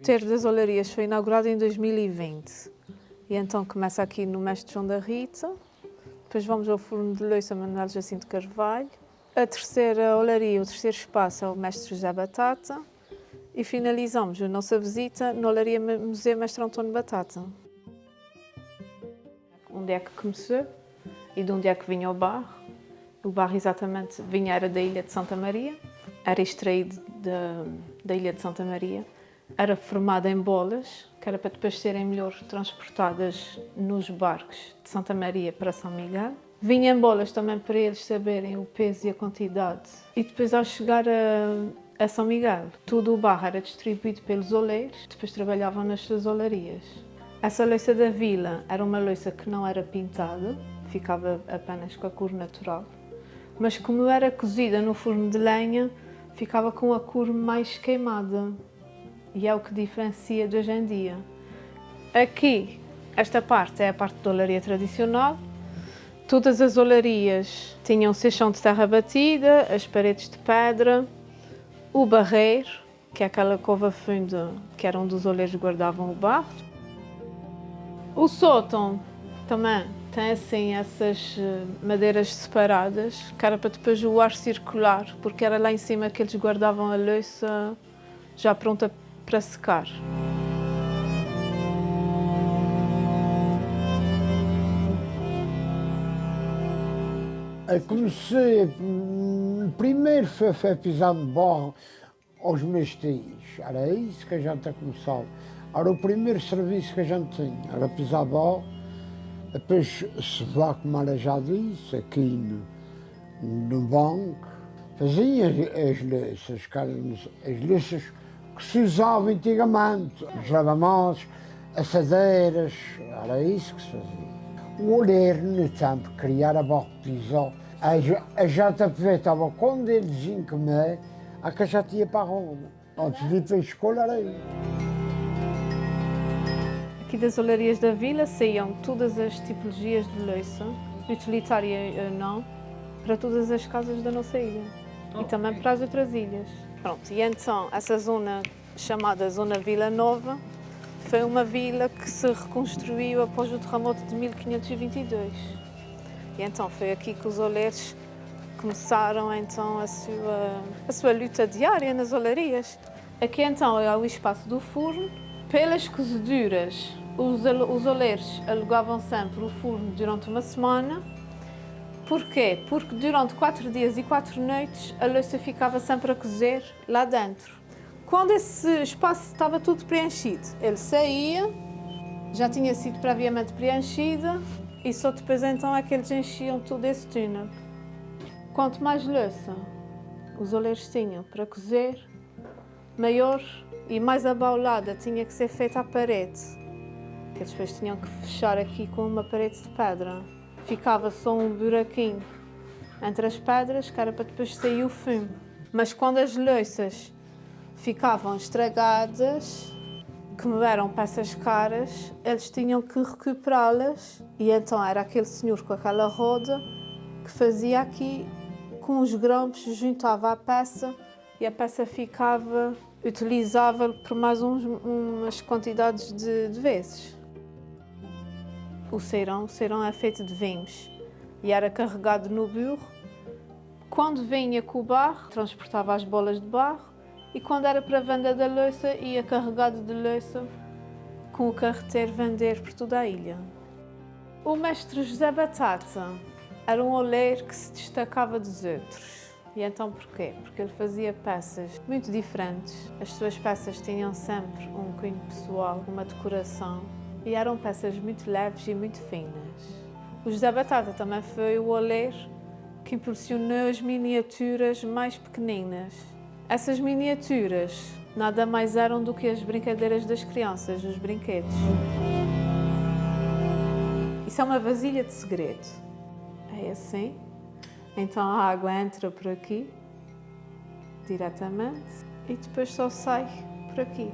O Terro das Olarias foi inaugurado em 2020. E então começa aqui no Mestre João da Rita, depois vamos ao Forno de Louça Manuel Jacinto Carvalho. A terceira olaria, o terceiro espaço é o Mestre José Batata. E finalizamos a nossa visita na Olaria Museu Mestre António Batata. Onde é que começou e de onde é que vinha o barro. O barro exatamente era da Ilha de Santa Maria, era extraído da Ilha de Santa Maria, era formado em bolas, que era para depois serem melhor transportadas nos barcos de Santa Maria para São Miguel. Vinha em bolas também para eles saberem o peso e a quantidade. E depois, ao chegar a São Miguel, todo o barro era distribuído pelos oleiros, depois trabalhavam nas suas olarias. Essa louça da vila era uma louça que não era pintada, ficava apenas com a cor natural, mas como era cozida no forno de lenha, ficava com a cor mais queimada. E é o que diferencia de hoje em dia. Aqui, esta parte é a parte da olaria tradicional. Todas as olarias tinham seixão de terra batida, as paredes de pedra, o barreiro, que é aquela cova funda que era onde os oleiros guardavam o barro. O sótão também tem assim essas madeiras separadas, que era para depois o ar circular, porque era lá em cima que eles guardavam a louça já pronta para secar. Eu comecei, primeiro foi pisando barro aos meus tios, era isso que a gente a começar. Era o primeiro serviço que a gente tinha, era pisar barro, depois se vá, como ela já disse, aqui no banco, fazia as louças, as louças que se usavam antigamente, os lavamanos, assadeiras, era isso que se fazia. O oleiro no tempo criar a barro de pisar, a gente aproveitava quando eles iam comer, a que a gente ia para a Roma. Antes de ir para a escola era aí. Aqui das olarias da vila saíam todas as tipologias de louça, utilitária ou não, para todas as casas da nossa ilha e também para as outras ilhas. Pronto, e então essa zona chamada Zona Vila Nova foi uma vila que se reconstruiu após o terremoto de 1522. E então foi aqui que os oleiros começaram então a sua luta diária nas olarias. Aqui então é o espaço do forno. Pelas cozeduras, os oleiros alugavam sempre o forno durante uma semana. Porquê? Porque durante 4 dias e 4 noites a louça ficava sempre a cozer lá dentro. Quando esse espaço estava tudo preenchido, ele saía, já tinha sido previamente preenchida e só depois então é que eles enchiam todo esse túnel. Quanto mais louça os oleiros tinham para cozer, maior e mais abaulada tinha que ser feita a parede, que eles depois tinham que fechar aqui com uma parede de pedra. Ficava só um buraquinho entre as pedras, que era para depois sair o fumo. Mas quando as louças ficavam estragadas, como eram peças caras, eles tinham que recuperá-las e então era aquele senhor com aquela roda que fazia aqui com os grampos, juntava a peça e a peça ficava utilizável por mais umas quantidades de vezes. O ceirão é feito de vinhos e era carregado no burro. Quando vinha com o barro, transportava as bolas de barro e quando era para a venda da louça, ia carregado de louça com o carreteiro vender por toda a ilha. O mestre José Batata era um oleiro que se destacava dos outros. E então porquê? Porque ele fazia peças muito diferentes. As suas peças tinham sempre um cunho pessoal, uma decoração. E eram peças muito leves e muito finas. O José Batata também foi o oleiro que impulsionou as miniaturas mais pequeninas. Essas miniaturas nada mais eram do que as brincadeiras das crianças, os brinquedos. Isso é uma vasilha de segredo. É assim. Então a água entra por aqui, diretamente, e depois só sai por aqui.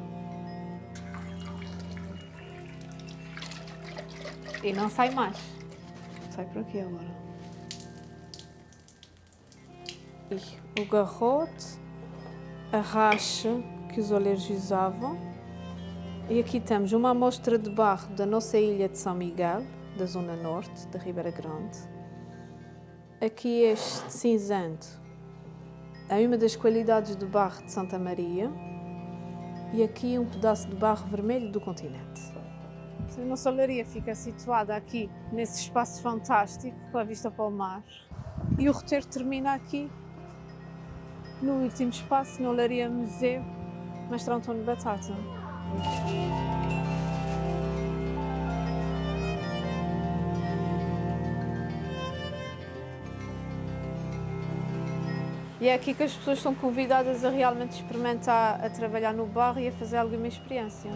E não sai mais. Sai por aqui agora. E o garrote, a racha que os oleiros usavam, E aqui temos uma amostra de barro da nossa ilha de São Miguel, da zona norte, da Ribeira Grande. Aqui este cinzento é uma das qualidades do barro de Santa Maria. E aqui um pedaço de barro vermelho do continente. A nossa olaria fica situada aqui, nesse espaço fantástico, com a vista para o mar. E o roteiro termina aqui, no último espaço, na Olaria Museu, Mestre António Batata. E é aqui que as pessoas são convidadas a realmente experimentar, a trabalhar no barro e a fazer alguma experiência.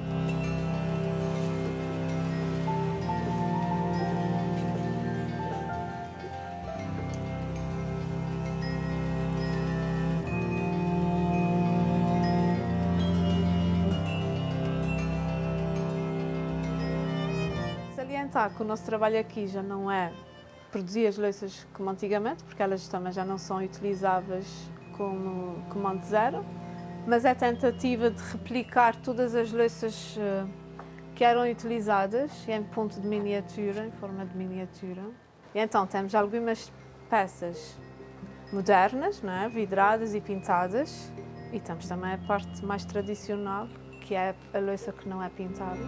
Salientar que o nosso trabalho aqui já não é produzir as louças como antigamente, porque elas também já não são utilizáveis como antes eram, mas é a tentativa de replicar todas as louças que eram utilizadas em ponto de miniatura, em forma de miniatura. E então temos algumas peças modernas, não é? Vidradas e pintadas, e temos também a parte mais tradicional, que é a louça que não é pintada.